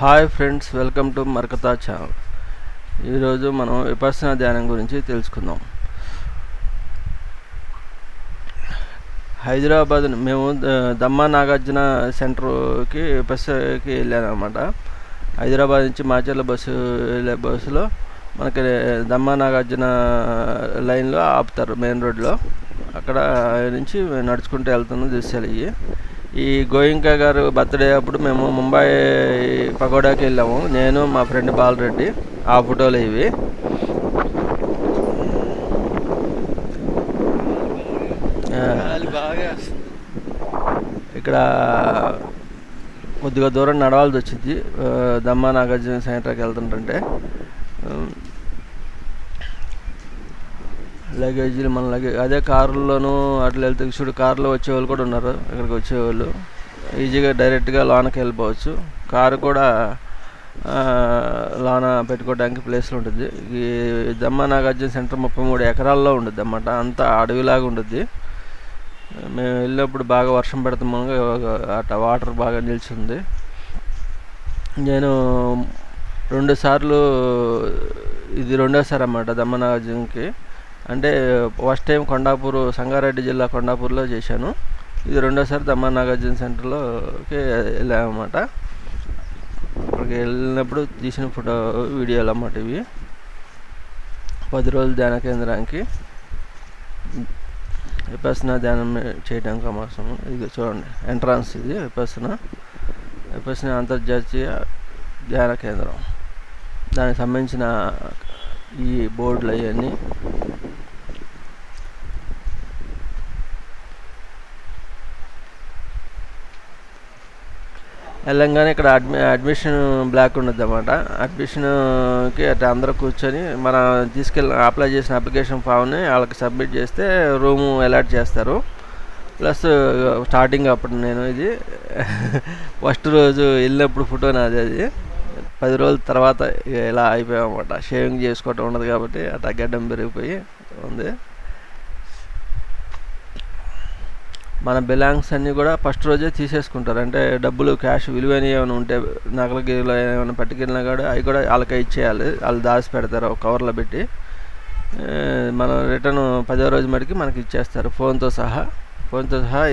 Hi friends, welcome to మర్కతా channel. ఈరోజు మనం విపස්සనా ధ్యానం గురించి తెలుసుకుందాం. హైదరాబాద్ మేము దమ్మా నాగార్జున సెంటర్కి విపස්සకి వెళ్ళానమాట. హైదరాబాద్ నుంచి మాచర్ల బస్సులో మనకి దమ్మా నాగార్జున లైన్లో ఆపుతారు, మెయిన్ రోడ్లో. అక్కడ నుంచి నడుచుకుంటూ వెళ్తున్న దృశ్యాలు ఇవి. ఈ గోయింకా గారు బర్త్డే అప్పుడు మేము ముంబై పగోడాకి వెళ్ళాము, నేను మా ఫ్రెండ్ బాలరెడ్డి. ఆ ఫోటోలు ఇవి. ఇక్కడ కొద్దిగా దూరం నడవాల్సి వచ్చింది దమ్మా నాగార్జున సెంటర్కి వెళ్తుంటే. లగేజీలు మన అదే కారులోనూ అట్లా వెళ్తే చూడు, కారులో వచ్చేవాళ్ళు కూడా ఉన్నారు. ఇక్కడికి వచ్చేవాళ్ళు ఈజీగా డైరెక్ట్గా లోనకి వెళ్ళిపోవచ్చు. కారు కూడా లోన పెట్టుకోవడానికి ప్లేస్లు ఉంటుంది. ఈ దమ్మా నాగార్జున సెంటర్ 33 ఎకరాల్లో ఉంటుంది అన్నమాట. అంతా అడవిలాగా ఉంటుంది. మేము వెళ్ళినప్పుడు బాగా వర్షం పెడతాము, అట్లా వాటర్ బాగా నిలిచింది. నేను 2 సార్లు, ఇది 2వ సారి అన్నమాట దమ్మా నాగార్జునకి. అంటే ఫస్ట్ టైం కొండాపూర్, సంగారెడ్డి జిల్లా కొండాపూర్లో చేశాను. ఇది 2వ సారి దమ్మా నాగార్జున సెంటర్లోకి వెళ్ళామన్నమాట. అక్కడికి వెళ్ళినప్పుడు తీసిన వీడియోలు అన్నమాట ఇవి. 10 రోజుల ధ్యాన కేంద్రానికి విపස්සనా ధ్యానం చేయడానికి అవసరం. ఇది చూడండి, ఎంట్రన్స్. ఇది విపස්සనా అంతర్జాతీయ ధ్యాన కేంద్రం. దానికి సంబంధించిన ఈ బోర్డులు అవన్నీ. వెళ్ళంగానే ఇక్కడ అడ్మిషన్ బ్లాక్ ఉండదు అన్నమాట. అడ్మిషన్కి అట్లా అందరూ కూర్చొని మనం అప్లై చేసిన అప్లికేషన్ ఫామ్ని వాళ్ళకి సబ్మిట్ చేస్తే రూము అలాట్ చేస్తారు. ప్లస్ స్టార్టింగ్ అప్పుడు నేను ఇది ఫస్ట్ రోజు వెళ్ళినప్పుడు ఫోటో నాది. అది 10 రోజుల తర్వాత ఇలా అయిపోయామన్నమాట. షేవింగ్ చేసుకోవటం ఉండదు కాబట్టి అట్లా గడ్డం పెరిగిపోయి ఉంది. మన బిలాంగ్స్ అన్నీ కూడా ఫస్ట్ రోజే తీసేసుకుంటారు. అంటే డబ్బులు, క్యాష్ విలువైనవి ఏమైనా ఉంటే, నగల గిలు ఏమైనా పట్టుకెళ్ళినా కూడా అవి కూడా వాళ్ళకి ఇచ్చేయాలి. వాళ్ళు దాచి పెడతారు ఒక కవర్లో పెట్టి. మనం రిటర్న్ 10వ రోజు మటుకి మనకి ఇచ్చేస్తారు, ఫోన్తో సహా.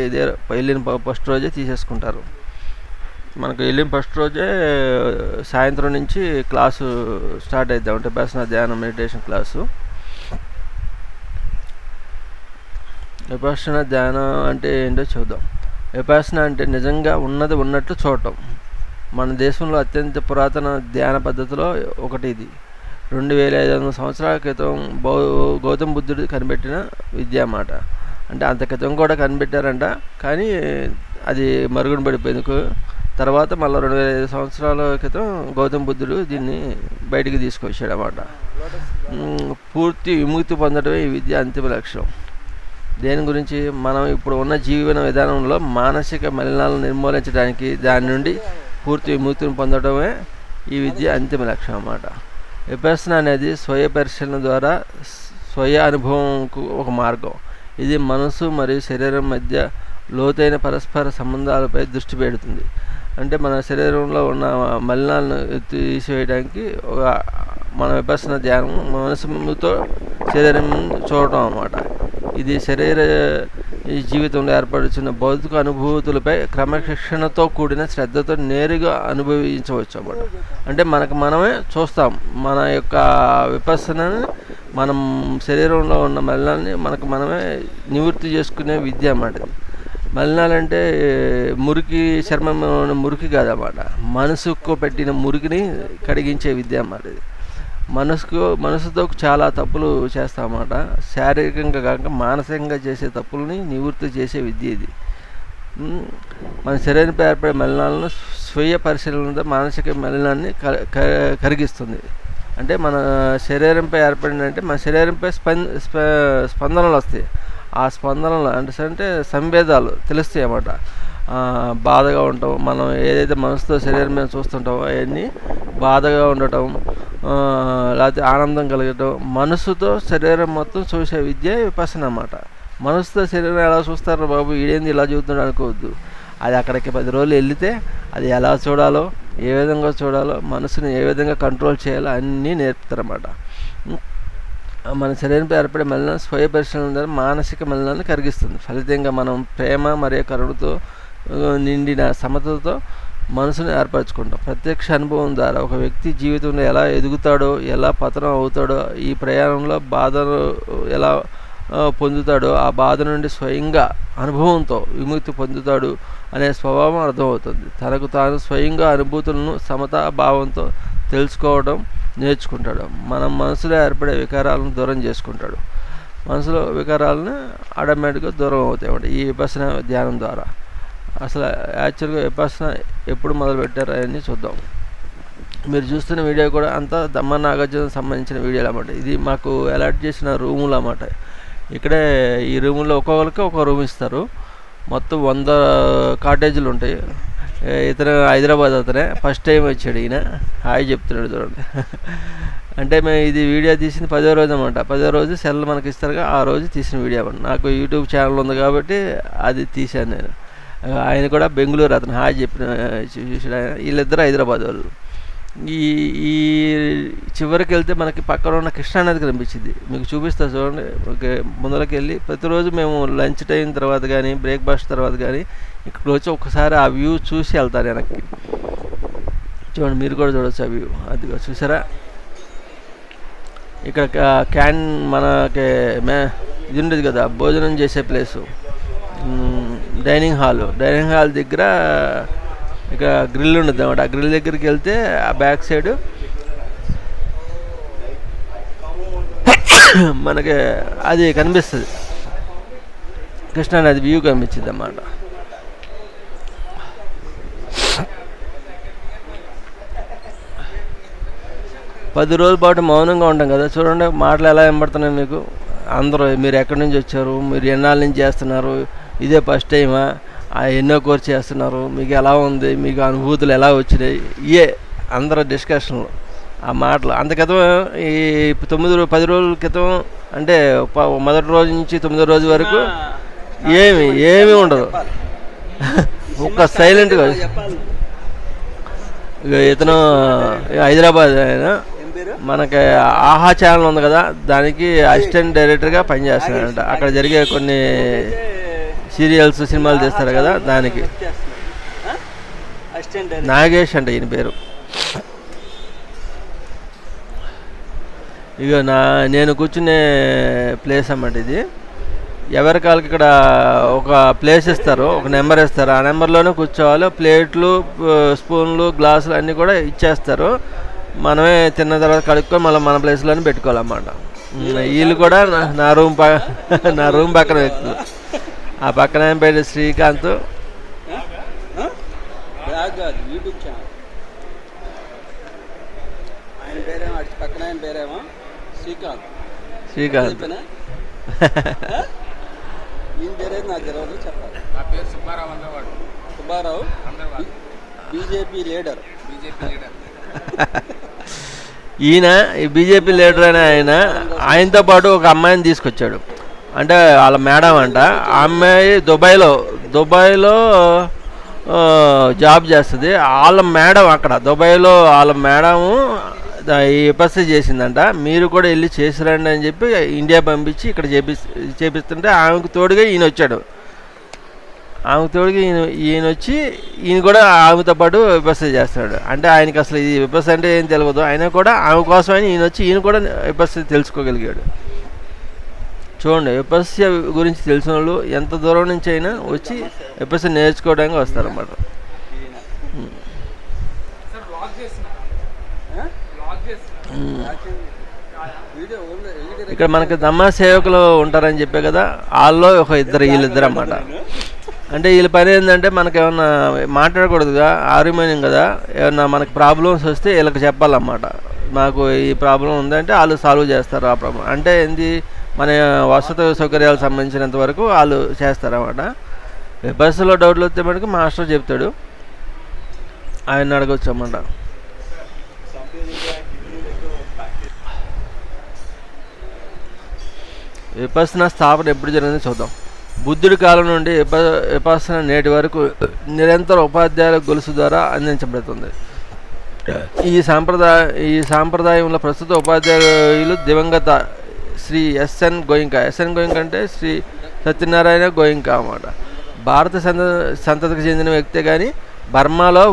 ఇదే వెళ్ళిన ఫస్ట్ రోజే తీసేసుకుంటారు. మనకు వెళ్ళిన ఫస్ట్ రోజే సాయంత్రం నుంచి క్లాసు స్టార్ట్ అవుతాయి. అంటే విపස්සనా ధ్యానం మెడిటేషన్ క్లాసు. విపස්සనా ధ్యానం అంటే ఏంటో చూద్దాం. విపස්සనా అంటే నిజంగా ఉన్నది ఉన్నట్టు చూడటం. మన దేశంలో అత్యంత పురాతన ధ్యాన పద్ధతిలో ఒకటి ఇది. 2500 సంవత్సరాల క్రితం గౌతమ బుద్ధుడు కనిపెట్టిన విద్య అన్నమాట. అంటే అంత క్రితం కూడా కనిపెట్టారంట, కానీ అది మరుగున పడిపోయింది. తర్వాత మళ్ళీ 2500 సంవత్సరాల క్రితం గౌతమ బుద్ధుడు దీన్ని బయటికి తీసుకొచ్చాడు అన్నమాట. పూర్తి విముక్తి పొందడమే ఈ విద్య అంతిమ లక్ష్యం. దేని గురించి? మనం ఇప్పుడు ఉన్న జీవన విధానంలో మానసిక మలినాలను నిర్మూలించడానికి, దాని నుండి పూర్తి విముక్తిని పొందడమే ఈ విద్య అంతిమ లక్ష్యం అన్నమాట. విపස්සనా అనేది స్వయ పరిశీలన ద్వారా స్వయ అనుభవంకు ఒక మార్గం. ఇది మనసు మరియు శరీరం మధ్య లోతైన పరస్పర సంబంధాలపై దృష్టి పెడుతుంది. అంటే మన శరీరంలో ఉన్న మలినాలను తీసివేయడానికి మన విపස්සనా ధ్యానం మనసుతో శరీరం చూడటం అన్నమాట. ఇది ఈ జీవితంలో ఏర్పడుతున్న భౌతిక అనుభూతులపై క్రమశిక్షణతో కూడిన శ్రద్ధతో నేరుగా అనుభవించవచ్చు అన్నమాట. అంటే మనమే చూస్తాం. మన యొక్క విపස්සనని, మనం శరీరంలో ఉన్న మలినాన్ని మనమే నివృత్తి చేసుకునే విద్య అన్నమాట. మలినాలంటే మురికి, చర్మం మురికి కాదన్నమాట. మనసుకు పెట్టిన మురికిని కడిగించే విద్య అన్నమాట ఇది. మనసుతో చాలా తప్పులు చేస్తామన్నమాట. శారీరకంగా కాక మానసికంగా చేసే తప్పులని నివృత్తి చేసే విద్య ఇది. మన శరీరంపై ఏర్పడే మలినాలను స్వీయ పరిశీలనతో మానసిక మలినాన్ని కరిగిస్తుంది. అంటే మన శరీరంపై ఏర్పడిందంటే మన శరీరంపై స్పందనలు వస్తాయి. ఆ స్పందనలు అంటే సంవేదాలు తెలుస్తాయి అన్నమాట. బాధగా ఉండటం, మనం ఏదైతే మనసుతో శరీరం మీద చూస్తుంటామో అవన్నీ బాధగా ఉండటం, లేకపోతే ఆనందం కలగటం. మనసుతో శరీరం మొత్తం చూసే విద్య విపස්සనా అన్నమాట. మనసుతో శరీరం ఎలా చూస్తారు బాబు, ఈడేంది ఇలా చూస్తున్నాడు అనుకోవద్దు. అది అక్కడికి 10 రోజులు వెళితే అది ఎలా చూడాలో, ఏ విధంగా చూడాలో, మనసుని ఏ విధంగా కంట్రోల్ చేయాలో అన్నీ నేర్పుతారన్నమాట. మన శరీరంపై ఏర్పడే మలినాన్ని స్వయ పరిశీలన ద్వారా మానసిక మలినాన్ని కరిగిస్తుంది. ఫలితంగా మనం ప్రేమ మరియు కరుణతో నిండిన సమతతో మనసును ఏర్పరచుకుంటాం. ప్రత్యక్ష అనుభవం ద్వారా ఒక వ్యక్తి జీవితంలో ఎలా ఎదుగుతాడో, ఎలా పతనం అవుతాడో, ఈ ప్రయాణంలో బాధను ఎలా పొందుతాడో, ఆ బాధ నుండి స్వయంగా అనుభవంతో విముక్తి పొందుతాడు అనే స్వభావం అర్థమవుతుంది. తనకు తాను స్వయంగా అనుభూతులను సమతా భావంతో తెలుసుకోవడం నేర్చుకుంటాడు. మనం మనసులో ఏర్పడే వికారాలను దూరం చేసుకుంటాడు. మనసులో వికారాలను ఆటోమేటిక్గా దూరం అవుతాయి ఈ విపස්සన ధ్యానం ద్వారా. అసలు యాక్చువల్గా విపස්සన ఎప్పుడు మొదలుపెట్టారో అవన్నీ చూద్దాం. మీరు చూస్తున్న వీడియో కూడా అంతా దమ్మ నాగార్జునకు సంబంధించిన వీడియోలు అన్నమాట. ఇది మాకు అలాట్ చేసిన రూములు అన్నమాట. ఇక్కడే ఈ రూముల్లో ఒక్కొక్కరికి ఒక రూమ్ ఇస్తారు. మొత్తం 100 కాటేజీలు ఉంటాయి. ఇతను హైదరాబాద్ అతనే, ఫస్ట్ టైం వచ్చాడు ఈయన. హాయ్ చెప్తున్నాడు చూడండి. అంటే మేము ఇది వీడియో తీసింది 10వ రోజు అన్నమాట. 10వ రోజు సెల్ మనకి ఇస్తారుగా, ఆ రోజు తీసిన వీడియో అన్నమాట. నాకు యూట్యూబ్ ఛానల్ ఉంది కాబట్టి అది తీశాను నేను. ఆయన కూడా బెంగళూరు, అతను హాయ్ చెప్పిన చూసాడు ఆయన. వీళ్ళిద్దరు హైదరాబాద్ వాళ్ళు. ఈ చివరికి వెళ్తే మనకి పక్కన ఉన్న కృష్ణానది కనిపించింది. మీకు చూపిస్తా చూడండి. ముందరకి వెళ్ళి ప్రతిరోజు మేము లంచ్ టైం తర్వాత కానీ, బ్రేక్ఫాస్ట్ తర్వాత కానీ ఇక్కడికి వచ్చి ఒకసారి ఆ వ్యూ చూసి వెళ్తారు వెనక్కి. చూడండి, మీరు కూడా చూడవచ్చు ఆ వ్యూ. అది చూసారా, ఇక్కడ క్యాన్ మనకి ఇది ఉండేది కదా భోజనం చేసే ప్లేసు, డైనింగ్ హాల్ దగ్గర ఇక గ్రిల్ ఉండదు అన్నమాట. ఆ గ్రిల్ దగ్గరికి వెళ్తే ఆ బ్యాక్ సైడ్ మనకి అది కనిపిస్తుంది, కృష్ణానది వ్యూ కనిపించింది అన్నమాట. పది రోజుల పాటు మౌనంగా ఉంటాం కదా, చూడండి మాటలు ఎలా వినబడుతున్నాయి మీకు. అందరూ మీరు ఎక్కడి నుంచి వచ్చారు, మీరు ఎన్నాళ్ళ నుంచి చేస్తున్నారు, ఇదే ఫస్ట్ టైమా, ఎన్నో కోర్సు చేస్తున్నారు, మీకు ఎలా ఉంది, మీకు అనుభూతులు ఎలా వచ్చినాయి, ఇయే అందరూ డిస్కషన్లు. ఆ మాటలు అంత క్రితం ఈ 10 రోజుల క్రితం అంటే మొదటి రోజు నుంచి 9వ రోజు వరకు ఏమీ ఉండదు. ఒక్క సైలెంట్గా. ఇతను హైదరాబాద్ ఆయన, మనకి ఆహా ఛానల్ ఉంది కదా, దానికి అసిస్టెంట్ డైరెక్టర్గా పనిచేస్తున్నాడంట. అక్కడ జరిగే కొన్ని సీరియల్స్, సినిమాలు తీస్తారు కదా, దానికి నాగేష్ అంట ఈయన పేరు. ఇక నేను కూర్చునే ప్లేస్ అన్నమాట ఇది. ఎవరి కాళ్ళకి ఇక్కడ ఒక ప్లేస్ ఇస్తారు, ఒక నెంబర్ ఇస్తారు. ఆ నెంబర్లోనే కూర్చోవాలి. ప్లేట్లు, స్పూన్లు, గ్లాసులు అన్నీ కూడా ఇచ్చేస్తారు. మనమే తిన్న తర్వాత కడుక్కొని మళ్ళీ మన ప్లేస్లోనే పెట్టుకోవాలన్నమాట. వీళ్ళు కూడా నా రూమ్ పక్కన వ్యక్తులు. ఆ పక్కన ఏం పేరు శ్రీకాంత్. Srikanth Subbarao BJP leader. ఈయన ఈ బీజేపీ లీడర్ అని ఆయనతో పాటు ఒక అమ్మాయిని తీసుకొచ్చాడు. అంటే వాళ్ళ మేడం అంట. ఆ అమ్మాయి దుబాయ్లో జాబ్ చేస్తుంది. వాళ్ళ మేడం అక్కడ దుబాయ్లో వాళ్ళ మేడము ఈ విపస్సు చేసిందంట. మీరు కూడా వెళ్ళి చేసిరండి అని చెప్పి ఇండియా పంపించి ఇక్కడ చేపిస్తుంటే ఆమెకు తోడుగా ఈయన వచ్చాడు. ఈయన వచ్చి ఈయన కూడా ఆమెతో పాటు విపస్సు చేస్తాడు. అంటే ఆయనకి అసలు ఇది విపస్సు అంటే ఏం తెలియదు. అయినా కూడా ఆమె కోసమని ఈయన కూడా విపస్సు తెలుసుకోగలిగాడు. చూడండి, విపస్సు గురించి తెలిసిన వాళ్ళు ఎంత దూరం నుంచి అయినా వచ్చి విపస్సు నేర్చుకోవడానికి వస్తారన్నమాట. ఇక్కడ మనకి దమ్మా సేవకులు ఉంటారని చెప్పే కదా, వాళ్ళలో వీళ్ళిద్దరు అన్నమాట. అంటే వీళ్ళ పని ఏంటంటే మనకి ఏమన్నా మాట్లాడకూడదుగా, ఆర్గ్యుమెంట్ కదా, ఏమన్నా మనకి ప్రాబ్లమ్స్ వస్తే వీళ్ళకి చెప్పాలన్నమాట. మాకు ఈ ప్రాబ్లం ఉందంటే వాళ్ళు సాల్వ్ చేస్తారు ఆ ప్రాబ్లం. అంటే ఏంది, మన వసతి సౌకర్యాలకు సంబంధించినంత వరకు వాళ్ళు చేస్తారన్నమాట. బస్సులో డౌట్లు వస్తే మనకి మాస్టర్ చెప్తాడు, ఆయన అడగచ్చు అన్నమాట. విపස්සన స్థాపన ఎప్పుడు జరిగింది చూద్దాం. బుద్ధుడి కాలం నుండి విపස්සన నేటి వరకు నిరంతర ఉపాధ్యాయుల గొలుసు ద్వారా అందించబడుతుంది. ఈ సాంప్రదాయంలో ప్రస్తుత ఉపాధ్యాయులు దివంగత శ్రీ ఎస్ఎన్ గోయింకా. ఎస్ఎన్ గోయింకా అంటే శ్రీ సత్యనారాయణ గోయింకా అన్నమాట. భారత సంతతికి చెందిన వ్యక్తే కానీ బర్మాలో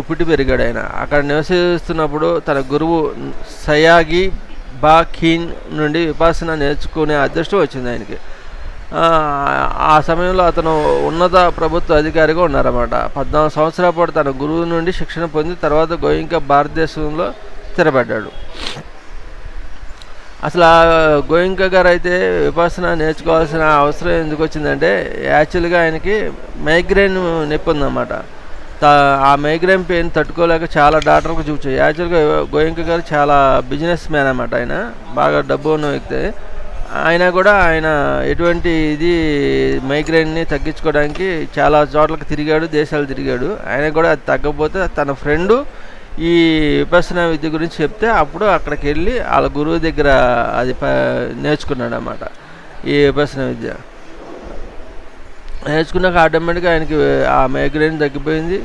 పుట్టి పెరిగాడు ఆయన. అక్కడ నివసిస్తున్నప్పుడు తన గురువు సయాగి బా ఖీన్ నుండి విపాసన నేర్చుకునే అదృష్టం వచ్చింది ఆయనకి. ఆ సమయంలో అతను ఉన్నత ప్రభుత్వ అధికారిగా ఉన్నారన్నమాట. 14 సంవత్సరాల పాటు తన గురువు నుండి శిక్షణ పొంది తర్వాత గోయింకా భారతదేశంలో స్థిరపడ్డాడు. అసలు ఆ గోయింకా గారు అయితే విపాసన నేర్చుకోవాల్సిన అవసరం ఎందుకు వచ్చిందంటే యాక్చువల్గా ఆయనకి మైగ్రేన్ నొప్పి ఉందన్నమాట. ఆ మైగ్రేన్ పెయిన్ తట్టుకోలేక చాలా డాక్టర్లకు చూపించారు. యాక్చువల్గా గోయింకా గారు చాలా బిజినెస్ మ్యాన్ అన్నమాట. ఆయన బాగా డబ్బు ఉన్న వ్యక్తి. ఆయన కూడా ఆయన ఎటువంటి ఇది మైగ్రేన్ని తగ్గించుకోవడానికి చాలా చోట్లకి తిరిగాడు, దేశాలు తిరిగాడు. ఆయన కూడా అది తగ్గకపోతే తన ఫ్రెండు ఈ విపස්සన విద్య గురించి చెప్తే అప్పుడు అక్కడికి వెళ్ళి వాళ్ళ గురువు దగ్గర అది నేర్చుకున్నాడు అన్నమాట. ఈ విపස්සన విద్య నేర్చుకున్నాక ఆటోమేటిక్గా ఆయనకి ఆ మైగ్రేన్ తగ్గిపోయింది.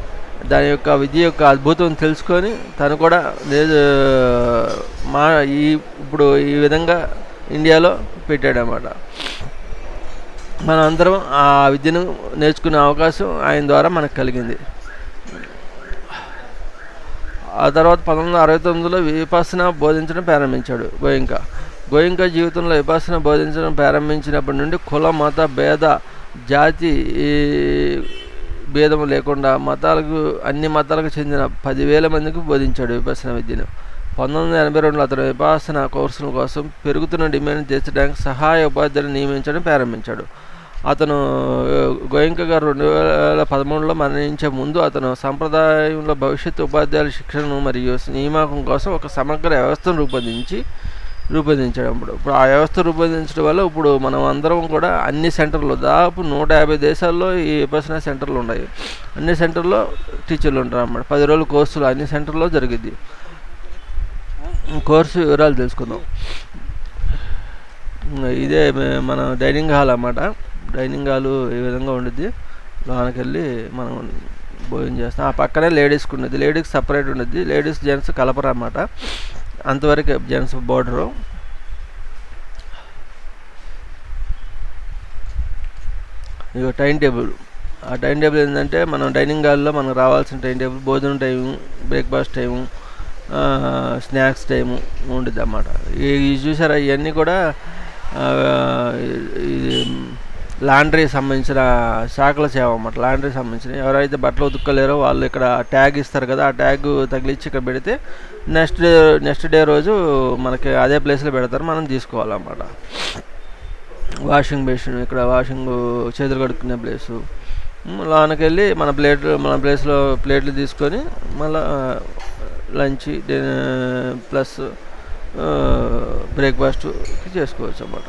దాని యొక్క విద్య యొక్క అద్భుతం తెలుసుకొని తను కూడా ఇప్పుడు ఈ విధంగా ఇండియాలో పెట్టాడన్నమాట. మనం అందరం ఆ విద్యను నేర్చుకునే అవకాశం ఆయన ద్వారా మనకు కలిగింది. ఆ తర్వాత 1969లో విపස්සన బోధించడం ప్రారంభించాడు గోయింకా. గోయింకా జీవితంలో విపස්සన బోధించడం ప్రారంభించినప్పటి నుండి కుల మత భేద జాతి భేదం లేకుండా అన్ని మతాలకు చెందిన 10,000 మందికి బోధించాడు విపස්සన విద్యను. 1982లో అతను విపස්සన కోర్సుల కోసం పెరుగుతున్న డిమాండ్ తీర్చడానికి సహాయ ఉపాధ్యాయులు నియమించడం ప్రారంభించాడు. అతను గోయింకా గారు 2013లో మరణించే ముందు అతను సంప్రదాయంలో భవిష్యత్తు ఉపాధ్యాయుల శిక్షణను మరియు నియామకం కోసం ఒక సమగ్ర వ్యవస్థను రూపొందించాడు. ఇప్పుడు ఆ వ్యవస్థ రూపొందించడం వల్ల ఇప్పుడు మనం అందరం కూడా అన్ని సెంటర్లో దాదాపు 150 దేశాల్లో ఈ విపස්සన సెంటర్లు ఉన్నాయి. అన్ని సెంటర్లో టీచర్లు ఉంటారు అన్నమాట. 10 రోజుల కోర్సులు అన్ని సెంటర్లో జరిగింది. కోర్సు వివరాలు తెలుసుకుందాం. ఇదే మన డైనింగ్ హాల్ అన్నమాట. డైనింగ్ హాలు ఈ విధంగా ఉండిద్ది. లోనికి వెళ్ళి మనం భోజనం చేస్తాం. ఆ పక్కనే లేడీస్కి ఉండేది. లేడీస్కి సపరేట్ ఉండేది. లేడీస్ జెంట్స్ కలపరు అన్నమాట. అంతవరకు జెంట్స్ బోర్డరు. ఇక టైం టేబుల్. ఆ టైం టేబుల్ ఏంటంటే మనం డైనింగ్ హాల్లో మనకు రావాల్సిన టైం టేబుల్ భోజనం time, breakfast time, snacks time ఉండిద్ది అన్నమాట. ఇవి చూసారా, ఇవన్నీ కూడా లాండ్రీ సంబంధించిన శాఖల సేవ అన్నమాట. లాండ్రీ సంబంధించిన ఎవరైతే బట్టలు ఉతుక్కలేరో వాళ్ళు ఇక్కడ ట్యాగ్ ఇస్తారు కదా, ఆ ట్యాగ్ తగిలిచ్చి ఇక్కడ పెడితే నెక్స్ట్ డే రోజు మనకి అదే ప్లేస్లో పెడతారు, మనం తీసుకోవాలన్నమాట. వాషింగ్ బేసిన్, ఇక్కడ వాషింగ్ చేతులు కడుక్కునే ప్లేసు. లోనికి వెళ్ళి మన ప్లేస్లో ప్లేట్లు తీసుకొని మళ్ళీ లంచ్ ప్లస్ బ్రేక్ఫాస్ట్ చేసుకోవచ్చు అన్నమాట.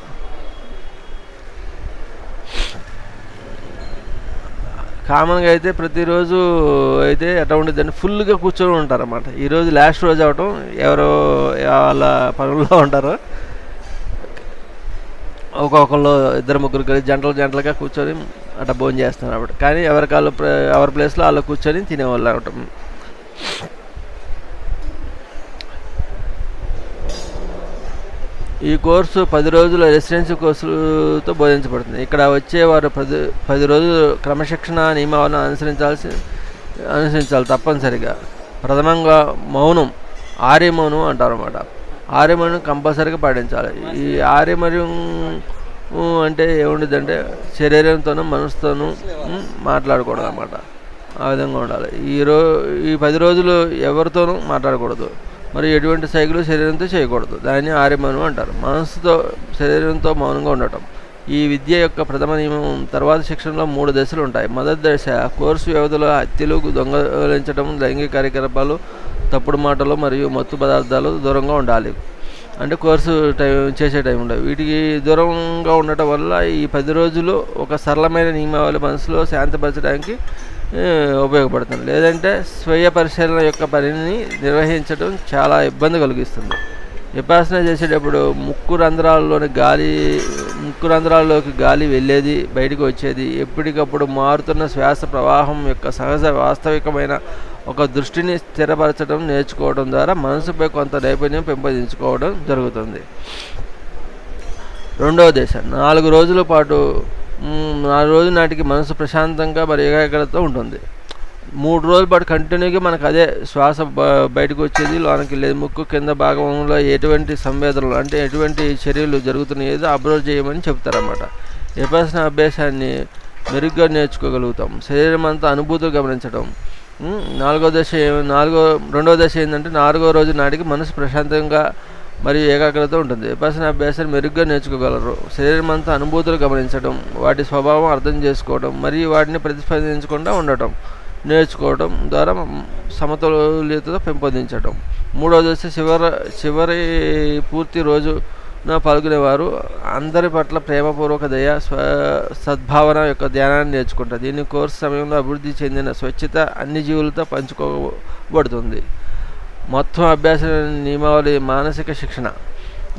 కామన్గా అయితే ప్రతిరోజు అయితే ఎట్లా ఉండేదంటే ఫుల్గా కూర్చొని ఉంటారన్నమాట. ఈరోజు లాస్ట్ రోజు అవటం ఎవరో వాళ్ళ పనుల్లో ఉంటారు. ఒక్కొక్కళ్ళు 2-3 కలిసి జంటలుగా కూర్చొని అట్లా భోజనం చేస్తున్నారు అన్నమాట. కానీ ఎవరి ప్లేస్లో వాళ్ళు కూర్చొని తినేవాళ్ళు అవటం. ఈ కోర్సు 10 రోజుల రెసిడెన్సీ కోర్సులతో బోధించబడుతుంది. ఇక్కడ వచ్చేవారు 10 రోజులు క్రమశిక్షణ నియమాలను అనుసరించాలి తప్పనిసరిగా. ప్రథమంగా మౌనం, ఆర్యమౌనం అంటారు అన్నమాట. ఆర్యమౌనం కంపల్సరీగా పాటించాలి. ఈ ఆర్యమౌనం అంటే ఏముంటుందంటే శరీరంతోనూ మనసుతోనూ మాట్లాడకూడదు అన్నమాట. ఆ విధంగా ఉండాలి. ఈ 10 రోజులు ఎవరితోనూ మాట్లాడకూడదు, మరి ఎటువంటి సైకిల్ శరీరంతో చేయకూడదు. దాన్ని ఆర్యమౌనం అంటారు. మనసుతో శరీరంతో మౌనంగా ఉండటం ఈ విద్య యొక్క ప్రథమ నియమం. తర్వాత శిక్షణలో 3 దశలు ఉంటాయి. మొదటి దశ కోర్సు వ్యవధిలో హత్యలు, దొంగలించడం, లైంగిక కార్యకలాపాలు, తప్పుడు మాటలు మరియు మత్తు పదార్థాలు దూరంగా ఉండాలి. అంటే కోర్సు చేసే టైం ఉండదు. వీటికి దూరంగా ఉండటం వల్ల ఈ 10 రోజులు ఒక సరళమైన నియమావళి మనసులో శాంతిపరచడానికి ఉపయోగపడుతుంది. లేదంటే స్వీయ పరిశీలన యొక్క పనిని నిర్వహించడం చాలా ఇబ్బంది కలిగిస్తుంది. విపాసన చేసేటప్పుడు ముక్కు రంధ్రాల్లోకి గాలి వెళ్ళేది, బయటకు వచ్చేది. ఎప్పటికప్పుడు మారుతున్న శ్వాస ప్రవాహం యొక్క సహజ వాస్తవికమైన ఒక దృష్టిని స్థిరపరచడం నేర్చుకోవడం ద్వారా మనసుపై కొంత నైపుణ్యం పెంపొందించుకోవడం జరుగుతుంది. రెండవ దశ 4 రోజుల పాటు 4 రోజుల నాటికి మనసు ప్రశాంతంగా మరి ఏకాగ్రతతో ఉంటుంది. 3 రోజుల పాటు కంటిన్యూగా మనకు అదే శ్వాస బయటకు వచ్చేది, లోనికి వెళ్ళేది. ముక్కు కింద భాగంలో ఎటువంటి సంవేదనలు అంటే ఎటువంటి చర్యలు జరుగుతున్నాయో అబ్జర్వ్ చేయమని చెప్తారన్నమాట. విపස්සన అభ్యాసాన్ని మెరుగ్గా నేర్చుకోగలుగుతాం. శరీరం అంతా అనుభూతులు గమనించడం. రెండవ దశ ఏంటంటే 4వ రోజు నాటికి మనసు ప్రశాంతంగా మరియు ఏకాగ్రత ఉంటుంది. విపස්සన అభ్యాసాన్ని మెరుగ్గా నేర్చుకోగలరు. శరీరం అంతా అనుభూతులు గమనించడం, వాటి స్వభావం అర్థం చేసుకోవడం మరియు వాటిని ప్రతిస్పందించకుండా ఉండటం నేర్చుకోవడం ద్వారా సమతుల్యతతో పెంపొందించడం. 3వ దశ చివరి పూర్తి రోజున పాల్గొనేవారు అందరి పట్ల ప్రేమపూర్వక దయ, సద్భావన యొక్క ధ్యానాన్ని నేర్చుకుంటారు. దీని కోర్సు సమయంలో అభివృద్ధి చెందిన స్వచ్ఛత అన్ని జీవులతో పంచుకోబడుతుంది. మొత్తం అభ్యాస నియమావళి మానసిక శిక్షణ.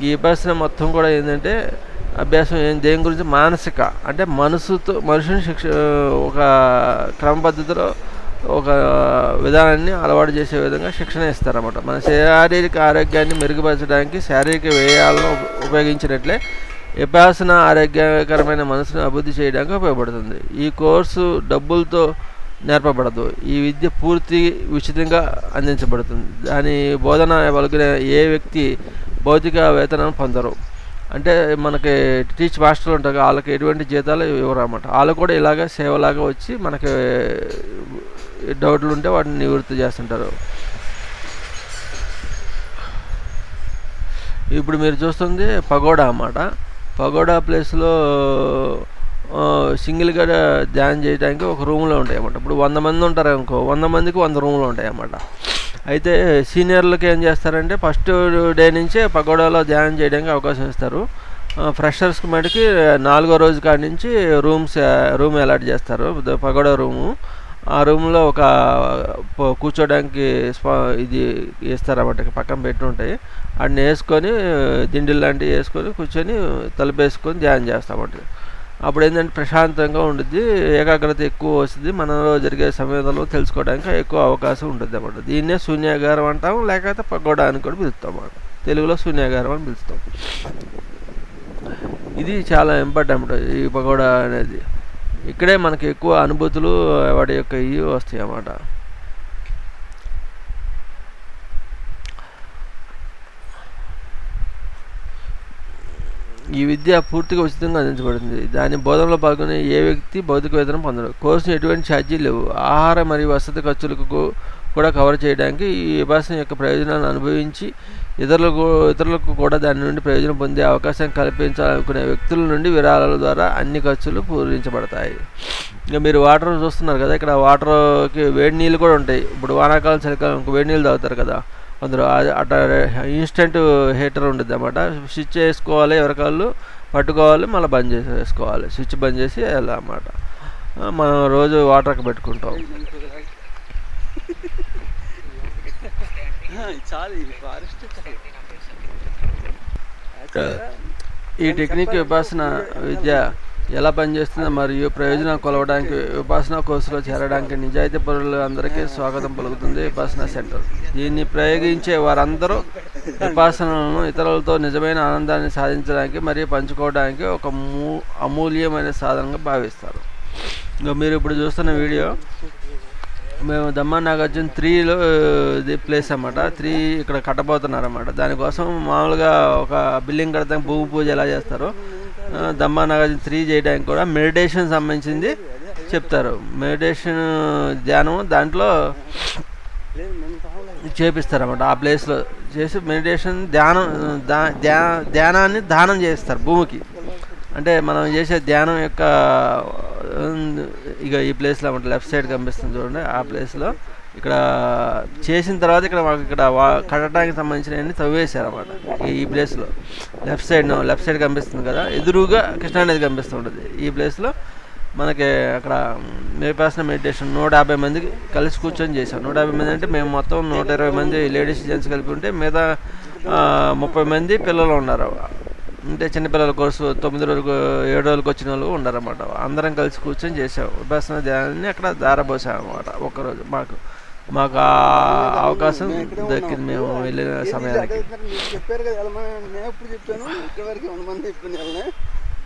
ఈ విపස්සన మొత్తం కూడా ఏంటంటే అభ్యాసం దేని గురించి మానసిక అంటే మనుషుని ఒక క్రమ పద్ధతిలో ఒక విధానాన్ని అలవాటు చేసే విధంగా శిక్షణ ఇస్తారన్నమాట. మన శారీరక ఆరోగ్యాన్ని మెరుగుపరచడానికి శారీరక వ్యయాలను ఉపయోగించినట్లే విపස්සన ఆరోగ్యకరమైన మనసును అభివృద్ధి చేయడానికి ఉపయోగపడుతుంది. ఈ కోర్సు డబ్బులతో నేర్పబడదు. ఈ విద్య పూర్తి ఉచితంగా అందించబడుతుంది. దాని బోధన పలుకునే ఏ వ్యక్తి భౌతిక వేతనం పొందరు. అంటే మనకి టీచ్ మాస్టర్లు ఉంటారు, వాళ్ళకి ఎటువంటి జీతాలు ఇవ్వరు అన్నమాట. వాళ్ళు కూడా ఇలాగ సేవలాగా వచ్చి మనకి డౌట్లు ఉంటే వాటిని నివృత్తి చేస్తుంటారు. ఇప్పుడు మీరు చూస్తుంది పగోడా అన్నమాట. పగోడా ప్లేస్లో సింగిల్గా ధ్యానం చేయడానికి ఒక రూమ్లో ఉంటాయి అన్నమాట. ఇప్పుడు 100 మంది ఉంటారు అనుకో, 100 మందికి 100 రూమ్లు ఉంటాయి అన్నమాట. అయితే సీనియర్లకి ఏం చేస్తారంటే ఫస్ట్ డే నుంచే పగోడాలో ధ్యానం చేయడానికి అవకాశం ఇస్తారు. ఫ్రెషర్స్కి మటుకి 4వ రోజు కాడి నుంచి రూమ్ అలాట్ చేస్తారు, పగోడా రూము. ఆ రూమ్లో ఒక కూర్చోడానికి ఇది వేస్తారన్నమాట, పక్కన పెట్టి ఉంటాయి. వాటిని వేసుకొని దిండిల్ లాంటివి వేసుకొని కూర్చొని తలుపేసుకొని ధ్యానం చేస్తామంట. అప్పుడు ఏంటంటే ప్రశాంతంగా ఉంటుంది, ఏకాగ్రత ఎక్కువ వస్తుంది, మనలో జరిగే సంవేదనలు తెలుసుకోవడానికి ఎక్కువ అవకాశం ఉంటుంది అన్నమాట. దీన్నే శూన్యాగారం అంటాం, లేకపోతే పగోడా అని కూడా పిలుస్తాం అన్నమాట. తెలుగులో శూన్యాగారం అని పిలుస్తాం. ఇది చాలా ఇంపార్టెంట్ అన్నమాట ఈ పగోడా అనేది. ఇక్కడే మనకి ఎక్కువ అనుభూతులు వాటి యొక్క ఇవి వస్తాయి అన్నమాట. ఈ విద్య పూర్తిగా ఉచితంగా అందించబడుతుంది. దాని బోధనలో పాల్గొనే ఏ వ్యక్తి భౌతిక వేతనం పొందడు. కోర్సును ఎటువంటి ఛార్జీలు లేవు. ఆహార మరియు వసతి ఖర్చులకు కూడా కవర్ చేయడానికి ఈ విపස්සన యొక్క ప్రయోజనాలను అనుభవించి ఇతరులకు కూడా దాని నుండి ప్రయోజనం పొందే అవకాశం కల్పించాలనుకునే వ్యక్తుల నుండి విరాళాల ద్వారా అన్ని ఖర్చులు పూరించబడతాయి. ఇంకా మీరు వాటర్ చూస్తున్నారు కదా, ఇక్కడ వాటర్కి వేడి నీళ్ళు కూడా ఉంటాయి. ఇప్పుడు వానాకాలం చలికాలం వేడి నీళ్ళు తాగుతారు కదా అందరూ, అట్లా ఇన్స్టెంట్ హీటర్ ఉంటుంది అన్నమాట. స్విచ్ వేసుకోవాలి, ఎవరికాళ్ళు పట్టుకోవాలి, మళ్ళీ బంద్ చేసేసుకోవాలి. స్విచ్ బంద్ చేసి వెళ్ళాలి అన్నమాట. మనం రోజు వాటర్కి పెట్టుకుంటాం. ఈ టెక్నిక్ విపස්සన విద్య ఎలా పనిచేస్తుందో మరియు ప్రయోజనం కొలవడానికి విపස්සన కోర్సులో చేరడానికి నిజాయితీ పరులు అందరికీ స్వాగతం పలుకుతుంది విపස්සన సెంటర్. దీన్ని ప్రయోగించే వారందరూ విపස්සనను ఇతరులతో నిజమైన ఆనందాన్ని సాధించడానికి మరియు పంచుకోవడానికి ఒక అమూల్యమైన సాధనంగా భావిస్తారు. ఇంకా మీరు ఇప్పుడు చూస్తున్న వీడియో మేము దమ్మా నాగార్జున 3లో ఇది ప్లేస్ అన్నమాట. 3 ఇక్కడ కట్టబోతున్నారన్నమాట. దానికోసం మామూలుగా ఒక బిల్డింగ్ కడతానికి భూమి పూజ ఎలా చేస్తారో దమ్మా నాగార్జున 3 చేయడానికి కూడా మెడిటేషన్ సంబంధించింది చెప్తారు. మెడిటేషన్ ధ్యానం దాంట్లో చేపిస్తారన్నమాట. ఆ ప్లేస్లో చేసి మెడిటేషన్ ధ్యానాన్ని దానం చేస్తారు భూమికి. అంటే మనం చేసే ధ్యానం యొక్క ఇక ఈ ప్లేస్లో అన్నమాట, లెఫ్ట్ సైడ్ కనిపిస్తుంది చూడండి. ఆ ప్లేస్లో ఇక్కడ చేసిన తర్వాత ఇక్కడ మాకు ఇక్కడ కట్టడానికి సంబంధించినవన్నీ తవ్వేశారన్నమాట. ఈ ప్లేస్లో లెఫ్ట్ సైడ్ కనిపిస్తుంది కదా, ఎదురుగా కృష్ణానది కనిపిస్తుంటుంది. ఈ ప్లేస్లో మనకి అక్కడ విపස්සన మెడిటేషన్ 150 మందికి కలిసి కూర్చొని చేసాం. 150 మంది అంటే మేము మొత్తం 120 మంది లేడీస్ జెంట్స్ కలిపి ఉంటే మిగతా 30 మంది పిల్లలు ఉన్నారు. అంటే చిన్నపిల్లల కోర్సు 9 రోజులకు 7 రోజులకు వచ్చిన వాళ్ళు ఉన్నారన్నమాట. అందరం కలిసి కూర్చొని చేసాం విపස්සన ధ్యానాన్ని అక్కడ దారపోసాం అన్నమాట. ఒక్కరోజు మాకు ఆ అవకాశం దక్కింది మేము వెళ్ళిన సమయానికి. మీరు చెప్పారు కదా వెళ్ళమని, నేను ఎప్పుడు చెప్పాను ఇక్కడ వరకు 100 మంది చెప్పాను వెళ్ళనే,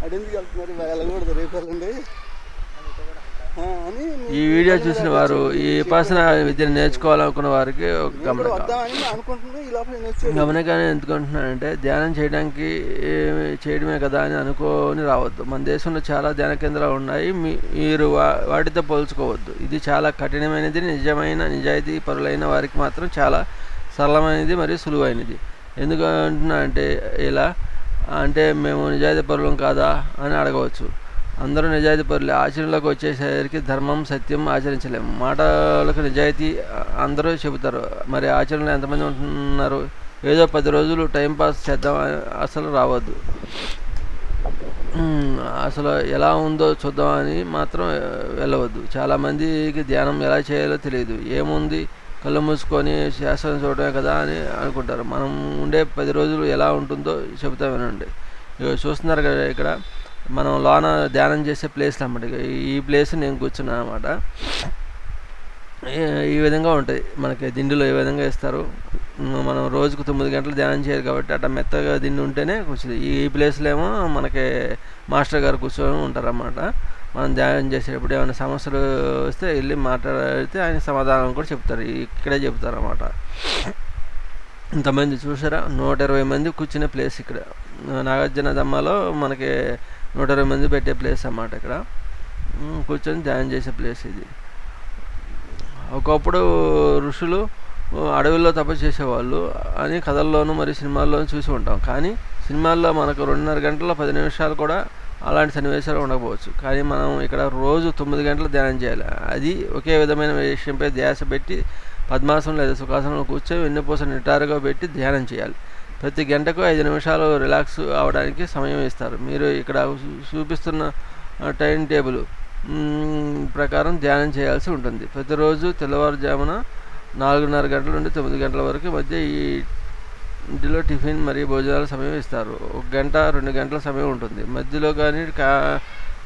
అది ఎందుకు వెళ్తున్నారు వెళ్ళకూడదు రేపు వెళ్ళండి అని. ఈ వీడియో చూసిన వారు ఈ విపස්සన విద్యను నేర్చుకోవాలనుకున్న వారికి ఒక వద్దామని అనుకుంటున్నాను. ఈ లోపల నేను వచ్చాను. గమనికనే ఎందుకుంటున్నానంటే ధ్యానం చేయడమే కదా అని అనుకోని రావద్దు. మన దేశంలో చాలా ధ్యాన కేంద్రాలు ఉన్నాయి. మీరు వాటితో పోల్చుకోవద్దు. ఇది చాలా కఠినమైనది. నిజాయితీ పరులైన వారికి మాత్రం చాలా సరళమైనది మరియు సులువైనది. ఎందుకు అంటున్నా అంటే ఇలా అంటే మేము నిజాయితీ పరులం కాదా అని అడగవచ్చు. అందరూ నిజాయితీ పరులే. ఆచరణలోకి వచ్చేసరికి ధర్మం సత్యం ఆచరించలేము. మాటలకు నిజాయితీ అందరూ చెబుతారు, మరి ఆచరణలో ఎంతమంది ఉంటున్నారు? ఏదో 10 రోజులు టైంపాస్ చేద్దాం అసలు రావద్దు. అసలు ఎలా ఉందో చూద్దామని మాత్రం వెళ్ళవద్దు. చాలామందికి ధ్యానం ఎలా చేయాలో తెలియదు. ఏముంది కళ్ళు మూసుకొని శాస్త్రం చూడటమే కదా అని అనుకుంటారు. మనం ఉండే 10 రోజులు ఎలా ఉంటుందో చెబుతా వినండి. చూస్తున్నారు కదా ఇక్కడ మనం లోన ధ్యానం చేసే ప్లేస్లు అన్నమాట. ఈ ప్లేస్ నేను కూర్చున్నాను అన్నమాట. ఈ విధంగా ఉంటాయి మనకి దిండులో ఈ విధంగా ఇస్తారు. మనం రోజుకు 9 గంటలు ధ్యానం చేయాలి కాబట్టి అట్లా మెత్తగా దిండు ఉంటేనే కూర్చుంది. ఈ ప్లేస్లో ఏమో మనకి మాస్టర్ గారు కూర్చొని ఉంటారన్నమాట. మనం ధ్యానం చేసేటప్పుడు ఏమైనా సమస్యలు వస్తే వెళ్ళి మాట్లాడితే ఆయన సమాధానం కూడా చెప్తారు. ఇక్కడే చెప్తారు అన్నమాట. ఇంతమంది చూసారా, 120 మంది కూర్చునే ప్లేస్ ఇక్కడ నాగార్జున దమ్మలో మనకి 120 మంది పెట్టే ప్లేస్ అన్నమాట. ఇక్కడ కూర్చొని ధ్యానం చేసే ప్లేస్ ఇది. ఒకప్పుడు ఋషులు అడవుల్లో తపస్సు చేసేవాళ్ళు అని కథల్లోనూ మరియు సినిమాల్లోనూ చూసి ఉంటాం. కానీ సినిమాల్లో మనకు 2.5 గంటల 10 నిమిషాలు కూడా అలాంటి సన్నివేశాలు ఉండకపోవచ్చు. కానీ మనం ఇక్కడ రోజు 9 గంటలు ధ్యానం చేయాలి. అది ఒకే విధమైన విషయంపై ధ్యాస పెట్టి పద్మాసనం లేదా సుఖాసనంలో కూర్చొని వెన్నుపూస నిటారుగా పెట్టి ధ్యానం చేయాలి. ప్రతి గంటకు 5 నిమిషాలు రిలాక్స్ అవడానికి సమయం ఇస్తారు. మీరు ఇక్కడ చూపిస్తున్న టైం టేబుల్ ప్రకారం ధ్యానం చేయాల్సి ఉంటుంది. ప్రతిరోజు తెల్లవారుజామున 4:30 గంటల నుండి 9 గంటల వరకు మధ్య ఈ ఇంటిలో టిఫిన్ మరియు భోజనాల సమయం ఇస్తారు. 1 గంట 2 గంటల సమయం ఉంటుంది. మధ్యలో కానీ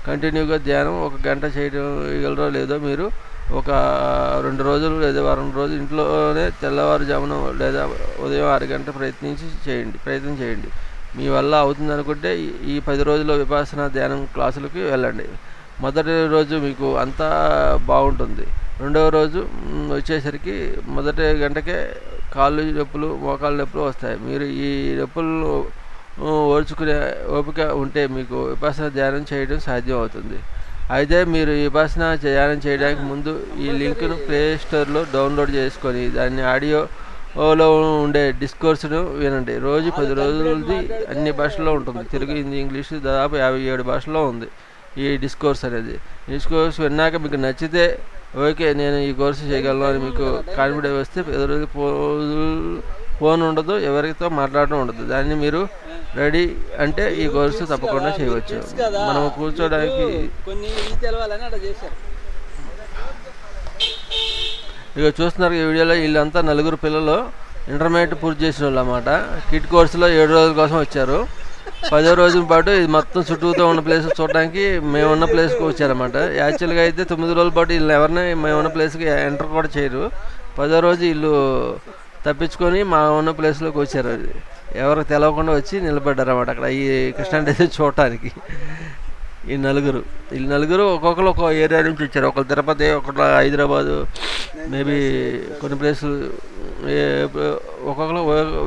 కంటిన్యూగా ధ్యానం 1 గంట చేయగలరో లేదో మీరు ఒక 2 రోజులు లేదా వారం రోజులు ఇంట్లోనే తెల్లవారుజామున లేదా ఉదయం 6 గంటల ప్రయత్నం చేయండి. మీ వల్ల అవుతుంది అనుకుంటే ఈ 10 రోజుల్లో విపස්සన ధ్యానం క్లాసులకి వెళ్ళండి. మొదటి రోజు మీకు అంతా బాగుంటుంది. రెండవ రోజు వచ్చేసరికి మొదటి గంటకే కాళ్ళు నొప్పులు మోకాళ్ళ నొప్పులు వస్తాయి. మీరు ఈ నొప్పులను ఓర్చుకునే ఓపిక ఉంటే మీకు విపස්සన ధ్యానం చేయడం సాధ్యం అవుతుంది. అయితే మీరు ఈ విపස්සన ధ్యానం చేయడానికి ముందు ఈ లింక్ను ప్లే స్టోర్లో డౌన్లోడ్ చేసుకొని దాన్ని ఆడియోలో ఉండే డిస్కోర్స్ను వినండి. రోజు 10 రోజులది అన్ని భాషల్లో ఉంటుంది. తెలుగు, హిందీ, ఇంగ్లీషు దాదాపు 57 భాషల్లో ఉంది ఈ డిస్కోర్స్ అనేది. డిస్కోర్స్ విన్నాక మీకు నచ్చితే ఓకే నేను ఈ కోర్సు చేయగలను అని మీకు కాన్ఫిడెన్స్ వస్తే 10 రోజులు ఫోన్ ఉండదు, ఎవరితో మాట్లాడడం ఉండదు. దాన్ని మీరు రెడీ అంటే ఈ కోర్సు తప్పకుండా చేయవచ్చు. మనం కూర్చోడానికి ఇక చూస్తున్నారు ఈ వీడియోలో వీళ్ళంతా 4 పిల్లలు ఇంటర్మీడియట్ పూర్తి చేసిన వాళ్ళు అన్నమాట. కిట్ కోర్సులో 7 రోజుల కోసం వచ్చారు. 10వ రోజుల పాటు ఇది మొత్తం చుట్టూతో ఉన్న ప్లేస్ చూడడానికి మేమున్న ప్లేస్కి వచ్చారన్నమాట. యాక్చువల్గా అయితే 9 రోజుల పాటు వీళ్ళు ఎవరిని మేమున్న ప్లేస్కి ఎంటర్ కూడా చేయరు. 10వ రోజు వీళ్ళు తప్పించుకొని మా ఉన్న ప్లేస్లోకి వచ్చారు. ఎవరికి తెలవకుండా వచ్చి నిలబడ్డారు అన్నమాట అక్కడ ఈ కృష్ణానది చూడటానికి. వీళ్ళు నలుగురు ఒక్కొక్కరు ఒక ఏరియా నుంచి వచ్చారు. ఒకరు తిరుపతి, ఒకరు హైదరాబాదు, మేబీ కొన్ని ప్లేసులు ఒక్కొక్కరు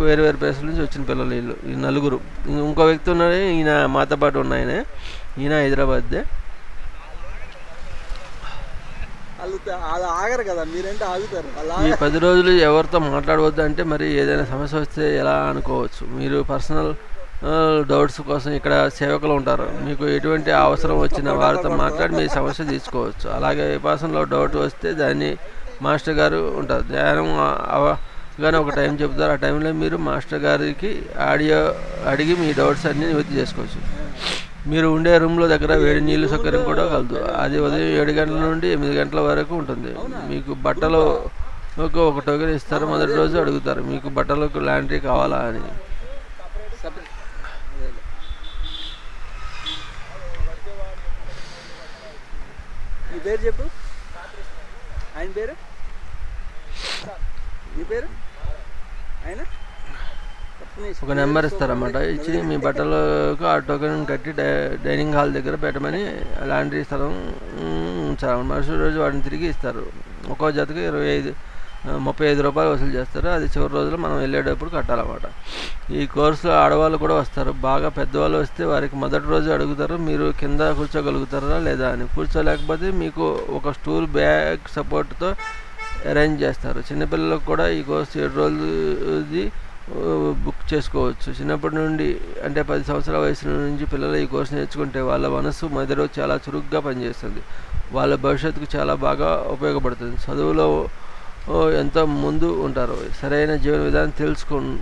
వేరు వేరు ప్లేసుల నుంచి వచ్చిన పిల్లలు వీళ్ళు. ఈ నలుగురు. ఇంకో వ్యక్తి ఉన్నాడు, ఈయన మాతో పాటు ఉన్న ఈయన హైదరాబాద్దే. ఆగరు కదా, మీరంటే ఆగుతారు. ఈ 10 రోజులు ఎవరితో మాట్లాడవద్దు అంటే మరి ఏదైనా సమస్య వస్తే ఎలా అనుకోవచ్చు. మీరు పర్సనల్ డౌట్స్ కోసం ఇక్కడ సేవకులు ఉంటారు. మీకు ఎటువంటి అవసరం వచ్చినా వారితో మాట్లాడి మీ సమస్య తీసుకోవచ్చు. అలాగే విపස්සనలో డౌట్ వస్తే దాన్ని మాస్టర్ గారు ఉంటారు. ధ్యానం అవగానే ఒక టైం చెప్తారు. ఆ టైంలో మీరు మాస్టర్ గారికి ఆడియో అడిగి మీ డౌట్స్ అన్నీ నివృత్తి చేసుకోవచ్చు. మీరు ఉండే రూమ్లో దగ్గర వేడి నీళ్ళు సౌకర్యం కూడా కలదు. అది ఉదయం 7 గంటల నుండి 8 గంటల వరకు ఉంటుంది. మీకు బట్టలు ఒక టోకెన్ ఇస్తారు. మొదటి రోజు అడుగుతారు మీకు బట్టలకు లాండ్రీ కావాలా అని. సపరేట్. నీ పేరు చెప్పు. ఆయన పేరు, నీ పేరు, ఆయన ఒక నెంబర్ ఇస్తారన్నమాట. ఇచ్చి మీ బట్టలకు ఆ టోకెన్ కట్టి డైనింగ్ హాల్ దగ్గర పెట్టమని లాండ్రీ స్థలం ఉంచారు. మరుసటి రోజు వాటిని తిరిగి ఇస్తారు. ఒక్కో జతకు 35 రూపాయలు వసూలు చేస్తారు. అది చివరి రోజులో మనం వెళ్ళేటప్పుడు కట్టాలన్నమాట. ఈ కోర్సులో ఆడవాళ్ళు కూడా వస్తారు. బాగా పెద్దవాళ్ళు వస్తే వారికి మొదటి రోజు అడుగుతారు మీరు కింద కూర్చోగలుగుతారా లేదా అని. కూర్చోలేకపోతే మీకు ఒక స్టూల్ బ్యాగ్ సపోర్ట్తో అరేంజ్ చేస్తారు. చిన్నపిల్లలకు కూడా ఈ కోర్సు 7 రోజులది బుక్ చేసుకోవచ్చు. చిన్నప్పటి నుండి అంటే 10 సంవత్సరాల వయసు నుంచి పిల్లలు ఈ కోర్సు నేర్చుకుంటే వాళ్ళ మనసు మెదడు చాలా చురుగ్గా పనిచేస్తుంది. వాళ్ళ భవిష్యత్తుకు చాలా బాగా ఉపయోగపడుతుంది. చదువులో ఎంతో ముందు ఉంటారు. సరైన జీవన విధానం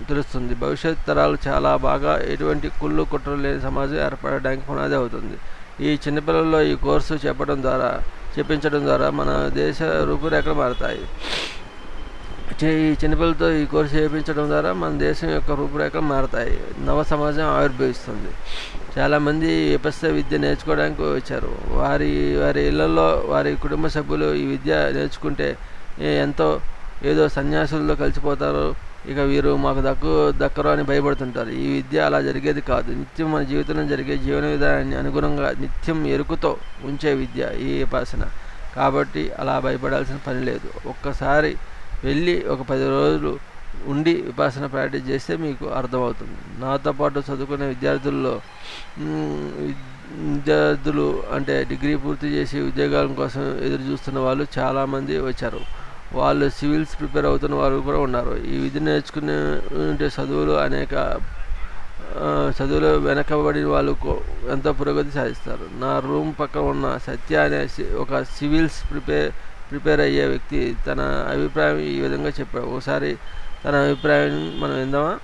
తెలుస్తుంది. భవిష్యత్ తరాలు చాలా బాగా ఎటువంటి కుళ్ళు కుట్రలు లేని సమాజం ఏర్పడడానికి పునాది అవుతుంది. ఈ చిన్నపిల్లల్లో ఈ కోర్సు చెప్పించడం ద్వారా మన దేశ రూపురేఖలు మారుతాయి. ఈ చిన్నపిల్లలతో ఈ కోర్సు చేయించడం ద్వారా మన దేశం యొక్క రూపురేఖలు మారతాయి. నవ సమాజం ఆవిర్భవిస్తుంది. చాలామంది విపస్య విద్య నేర్చుకోవడానికి వచ్చారు. వారి ఇళ్లలో వారి కుటుంబ సభ్యులు ఈ విద్య నేర్చుకుంటే ఏదో సన్యాసుల్లో కలిసిపోతారు. ఇక వీరు మాకు దక్కరు అని భయపడుతుంటారు. ఈ విద్య అలా జరిగేది కాదు. నిత్యం మన జీవితంలో జరిగే జీవన విధానాన్ని అనుగుణంగా నిత్యం ఎరుకుతో ఉంచే విద్య ఈ విపసన. కాబట్టి అలా భయపడాల్సిన పని లేదు. ఒక్కసారి వెళ్ళి ఒక 10 రోజులు ఉండి విపసన ప్రాక్టీస్ చేస్తే మీకు అర్థమవుతుంది. నాతో పాటు చదువుకునే విద్యార్థులు అంటే డిగ్రీ పూర్తి చేసి ఉద్యోగాల కోసం ఎదురు చూస్తున్న వాళ్ళు చాలామంది వచ్చారు. వాళ్ళు సివిల్స్ ప్రిపేర్ అవుతున్న వాళ్ళు కూడా ఉన్నారు. ఈ విధి నేర్చుకునే చదువులో వెనకబడిన వాళ్ళు ఎంతో పురోగతి సాధిస్తారు. నా రూమ్ పక్కన ఉన్న సత్య అనే ఒక సివిల్స్ ప్రిపేర్ అయ్యే వ్యక్తి తన అభిప్రాయం ఈ విధంగా చెప్పాడు. ఒకసారి తన అభిప్రాయం మనం విందామా?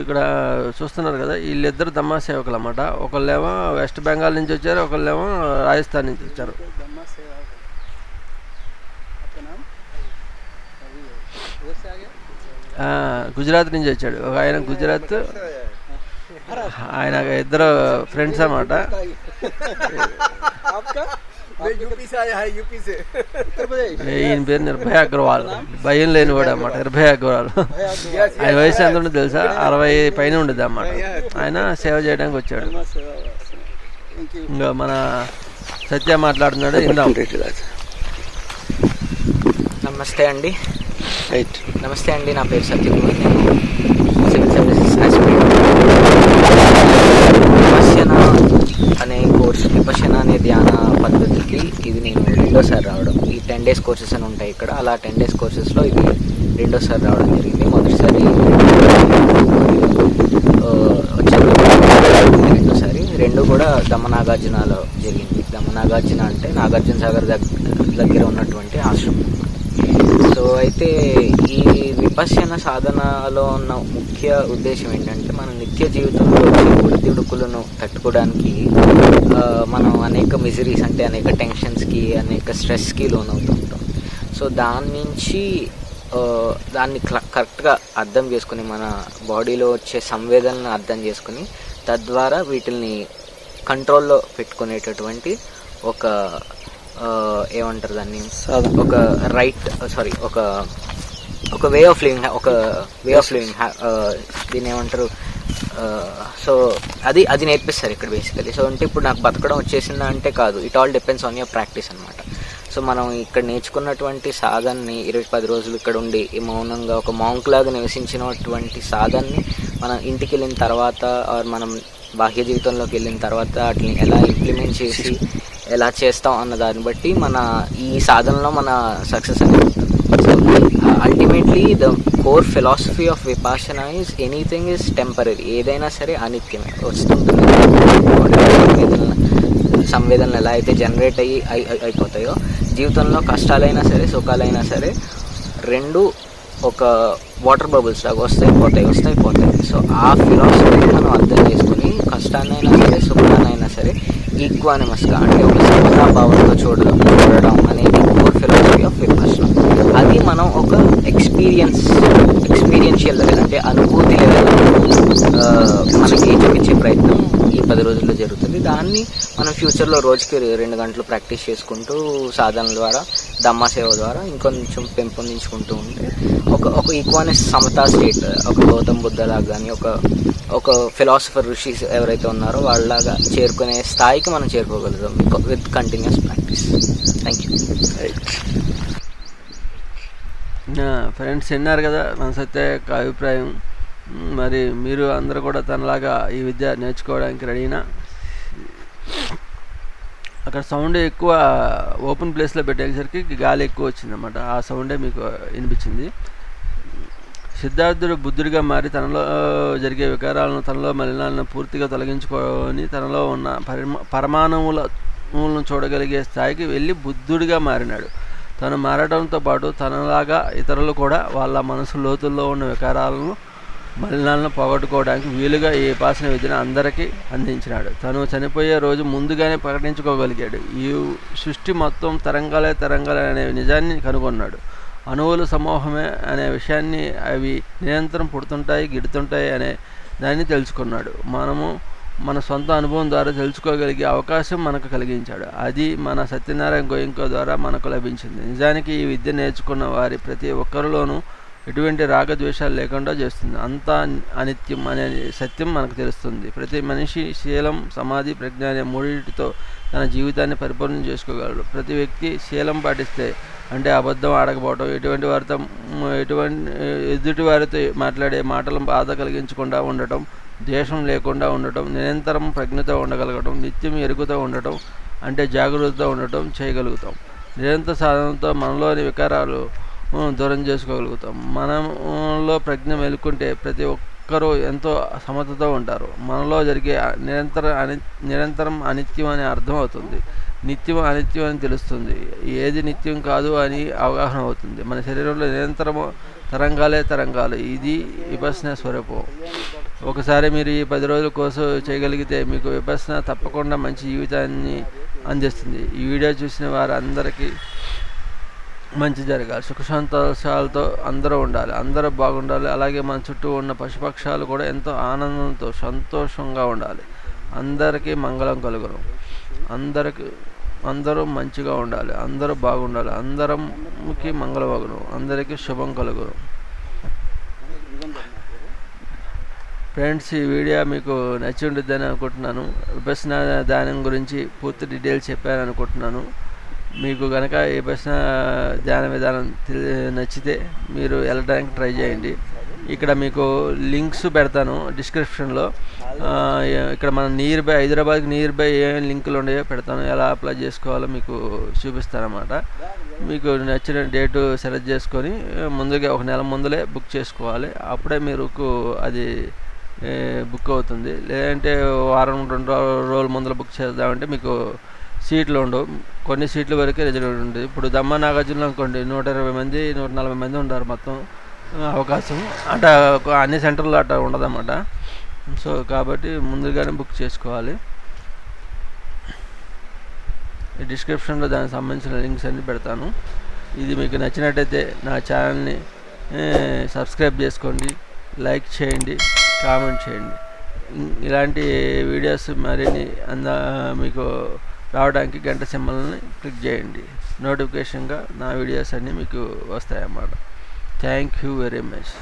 ఇక్కడ చూస్తున్నారు కదా, వీళ్ళిద్దరు దమ్మా సేవకులు అన్నమాట. ఒకళ్ళేమో వెస్ట్ బెంగాల్ నుంచి వచ్చారు, ఒకళ్ళేమో రాజస్థాన్ నుంచి వచ్చారు. గుజరాత్ నుంచి వచ్చాడు ఒక ఆయన. గుజరాత్ ఆయన ఇద్దరు ఫ్రెండ్స్ అన్నమాట. ఈయన పేరు నిర్భయ అగ్రవాల్. భయం లేని వాడు అన్నమాట నిర్భయ అగ్రవాల్. ఆయన వయసు ఎంత ఉండదు తెలుసా? 60 పైన ఉండదు అన్నమాట. ఆయన సేవ చేయడానికి వచ్చాడు. ఇంకా మన సత్య మాట్లాడుతున్నాడు, ఇందాం. నమస్తే అండి. నమస్తే అండి, నా పేరు సత్యకుమార్. నేను సివిల్ సర్వీసెస్ ఆస్పిరెంట్. విపశ్యన అనే ధ్యాన పద్ధతికి ఇది నేను 2వ సారి రావడం. ఈ 10 days కోర్సెస్ అని ఉంటాయి ఇక్కడ. అలా 10 days కోర్సెస్లో ఇది 2వ సారి రావడం జరిగింది. మొదటిసారి వచ్చారు, 2వ సారి. 2 కూడా దమ్మనాగార్జునలో జరిగింది. దమ్మనాగార్జున అంటే నాగార్జున సాగర్ దగ్గర ఉన్నటువంటి ఆశ్రమం. సో అయితే ఈ విపశ్యన సాధనలో ఉన్న ముఖ్య ఉద్దేశం ఏంటంటే, మనం నిత్య జీవితంలో ఒడిదుడుకులను తట్టుకోవడానికి మనం అనేక మిజరీస్ అంటే అనేక టెన్షన్స్కి, అనేక స్ట్రెస్కి లోనవుతూ ఉంటాం. సో దాన్ని కరెక్ట్గా అర్థం చేసుకుని, మన బాడీలో వచ్చే సంవేదనలను అర్థం చేసుకుని, తద్వారా వీటిని కంట్రోల్లో పెట్టుకునేటటువంటి ఏమంటారు దాన్ని, ఒక వే ఆఫ్ లివింగ్, దీన్ని ఏమంటారు, సో అది నేర్పిస్తారు ఇక్కడ బేసికలీ. సో అంటే ఇప్పుడు నాకు బతకడం వచ్చేసిందా అంటే కాదు, it all depends on your practice అనమాట. సో మనం ఇక్కడ నేర్చుకున్నటువంటి సాధనని 10 రోజులు ఇక్కడ ఉండి మౌనంగా ఒక మాంక్ లాగా నివసించినటువంటి సాధనని మనం ఇంటికి వెళ్ళిన తర్వాత, మనం బాహ్య జీవితంలోకి వెళ్ళిన తర్వాత వాటిని ఎలా ఇంప్లిమెంట్ చేసి ఎలా చేస్తాం అన్న దాన్ని బట్టి మన ఈ సాధనలో మన సక్సెస్ అనేది ఉంటుంది. So ultimately the core philosophy of Vipassana is anything is temporary. ఏదైనా సరే అనిత్యమే, వస్తుంటుంది. సంవేదనలు ఎలా అయితే జనరేట్ అయిపోతాయో, జీవితంలో కష్టాలైనా సరే సుఖాలైనా సరే రెండు ఒక వాటర్ బబుల్స్ లాగా వస్తాయి పోతాయి. సో ఆ ఫిలాసఫీని మనం అర్థం చేసుకుని కష్టాన్నైనా సరే సుఖాన్నైనా సరే ఈక్వానిమస్గా, అంటే ఒక సమతాభావంతో చూడడం అనేది కోర్ ఫిలాసఫీ ఆఫ్ విపాసన. అది మనం ఒక ఎక్స్పీరియన్షియల్ లెవెల్, అంటే అనుభూతి లెవెల్ మనకి చూపించే ప్రయత్నం ఈ 10 రోజుల్లో జరుగుతుంది. దాన్ని మనం ఫ్యూచర్లో రోజుకి 2 గంటలు ప్రాక్టీస్ చేసుకుంటూ సాధనల ద్వారా, ధమ్మా సేవ ద్వారా ఇంకొంచెం పెంపొందించుకుంటూ ఉంటే ఒక ఈక్వానిస్ సమతా స్టేట్, ఒక గౌతమ్ బుద్ధలాగా కానీ ఒక ఫిలాసఫర్ ఋషిస్ ఎవరైతే ఉన్నారో వాళ్ళలాగా చేరుకునే స్థాయికి మనం చేరుకోగలుగుతాం with continuous practice. Thank you. Friends విన్నారు కదా మన సత్య యొక్క అభిప్రాయం. మరి మీరు అందరూ కూడా తనలాగా ఈ విద్య నేర్చుకోవడానికి రెడీనా? అక్కడ సౌండ్ ఎక్కువ ఓపెన్ ప్లేస్లో పెట్టేసరికి గాలి ఎక్కువ వచ్చిందన్నమాట. ఆ సౌండే మీకు వినిపించింది. సిద్ధార్థుడు బుద్ధుడిగా మారి తనలో జరిగే వికారాలను, తనలో మలినాలను పూర్తిగా తొలగించుకొని తనలో ఉన్న పరమాణువులను చూడగలిగే స్థాయికి వెళ్ళి బుద్ధుడిగా మారినాడు. తను మారడంతో పాటు తనలాగా ఇతరులు కూడా వాళ్ళ మనసు లోతుల్లో ఉన్న వికారాలను, మలినాలను పోగొట్టుకోవడానికి వీలుగా ఈ విపాసన విద్యను అందరికీ అందించినాడు. తను చనిపోయే రోజు ముందుగానే ప్రకటించుకోగలిగాడు. ఈ సృష్టి మొత్తం తరంగాలే అనే నిజాన్ని కనుగొన్నాడు. అణువులు సమూహమే అనే విషయాన్ని, అవి నిరంతరం పుడుతుంటాయి గిడుతుంటాయి అనే దాన్ని తెలుసుకున్నాడు. మనము మన సొంత అనుభవం ద్వారా తెలుసుకోగలిగే అవకాశం మనకు కలిగించాడు. అది మన సత్యనారాయణ గోయంక ద్వారా మనకు లభించింది. నిజానికి ఈ విద్య నేర్చుకున్న వారి ప్రతి ఒక్కరిలోనూ ఎటువంటి రాగద్వేషాలు లేకుండా చేస్తుంది. అంతా అనిత్యం అనే సత్యం మనకు తెలుస్తుంది. ప్రతి మనిషి శీలం, సమాధి, ప్రజ్ఞ అనే మూడింటితో తన జీవితాన్ని పరిపూర్ణం చేసుకోగలడు. ప్రతి వ్యక్తి శీలం పాటిస్తే, అంటే అబద్ధం ఆడకపోవడం, ఎదుటి వారితో మాట్లాడే మాటలు బాధ కలిగించకుండా ఉండటం, ద్వేషం లేకుండా ఉండటం, నిరంతరం ప్రజ్ఞతో ఉండగలగటం, నిత్యం ఎరుగుతూ ఉండటం, అంటే జాగృతతో ఉండటం చేయగలుగుతాం. నిరంతర సాధనతో మనలోని వికారాలు దూరం చేసుకోగలుగుతాం. మనలో ప్రజ్ఞ మేలుకుంటే ప్రతి ఒక్కరూ ఎంతో సమతతో ఉంటారు. మనలో జరిగే నిరంతరం అనిత్యం అని అర్థం అవుతుంది. నిత్యం అనిత్యం అని తెలుస్తుంది. ఏది నిత్యం కాదు అని అవగాహన అవుతుంది. మన శరీరంలో నిరంతరము తరంగాలు. ఇది విపස්සన స్వరూపం. ఒకసారి మీరు ఈ 10 రోజుల కోర్సు చేయగలిగితే మీకు విపස්සన తప్పకుండా మంచి జీవితాన్ని అందిస్తుంది. ఈ వీడియో చూసిన వారందరికీ మంచి జరగాలి. సుఖ సంతోషాలతో అందరూ ఉండాలి, అందరూ బాగుండాలి. అలాగే మన చుట్టూ ఉన్న పశుపక్షాలు కూడా ఎంతో ఆనందంతో సంతోషంగా ఉండాలి. అందరికీ మంగళం కలుగును. అందరూ మంచిగా ఉండాలి, అందరూ బాగుండాలి, అందరికి మంగళమగును, అందరికీ శుభం కలుగును. ఫ్రెండ్స్, ఈ వీడియో మీకు నచ్చి ఉంటుందని అనుకుంటున్నాను. విపස්සన ధ్యానం గురించి పూర్తి డీటెయిల్స్ చెప్పాను అనుకుంటున్నాను. మీకు కనుక ఈ విపස්සన ధ్యాన విధానం నచ్చితే మీరు వెళ్ళడానికి ట్రై చేయండి. ఇక్కడ మీకు లింక్స్ పెడతాను డిస్క్రిప్షన్లో. ఇక్కడ మన హైదరాబాద్కి నియర్ బై ఏ లింకులు ఉన్నాయో పెడతాను. ఎలా అప్లై చేసుకోవాలో మీకు చూపిస్తానన్నమాట. మీకు నచ్చిన డేటు సెలెక్ట్ చేసుకొని ముందుగా 1 నెల ముందులే బుక్ చేసుకోవాలి. అప్పుడే మీకు అది బుక్ అవుతుంది. లేదంటే వారం 2 రోజుల ముందర బుక్ చేద్దామంటే మీకు సీట్లు ఉండవు. కొన్ని సీట్ల వరకే రిజర్వ్ ఉంటుంది. ఇప్పుడు దమ్మ నాగార్జున అనుకోండి 120 మంది 140 మంది ఉంటారు మొత్తం అవకాశం. అంటే అన్ని సెంటర్లో అట్లా ఉండదన్నమాట. సో కాబట్టి ముందుగానే బుక్ చేసుకోవాలి. ఈ డిస్క్రిప్షన్లో దానికి సంబంధించిన లింక్స్ అన్నీ పెడతాను. ఇది మీకు నచ్చినట్టయితే నా ఛానల్ని సబ్స్క్రైబ్ చేసుకోండి, లైక్ చేయండి, కామెంట్ చేయండి. ఇలాంటి వీడియోస్ మరిన్ని మీకు రావడానికి గంట సింబల్ని క్లిక్ చేయండి. నోటిఫికేషన్గా నా వీడియోస్ అన్నీ మీకు వస్తాయన్నమాట. Thank you very much.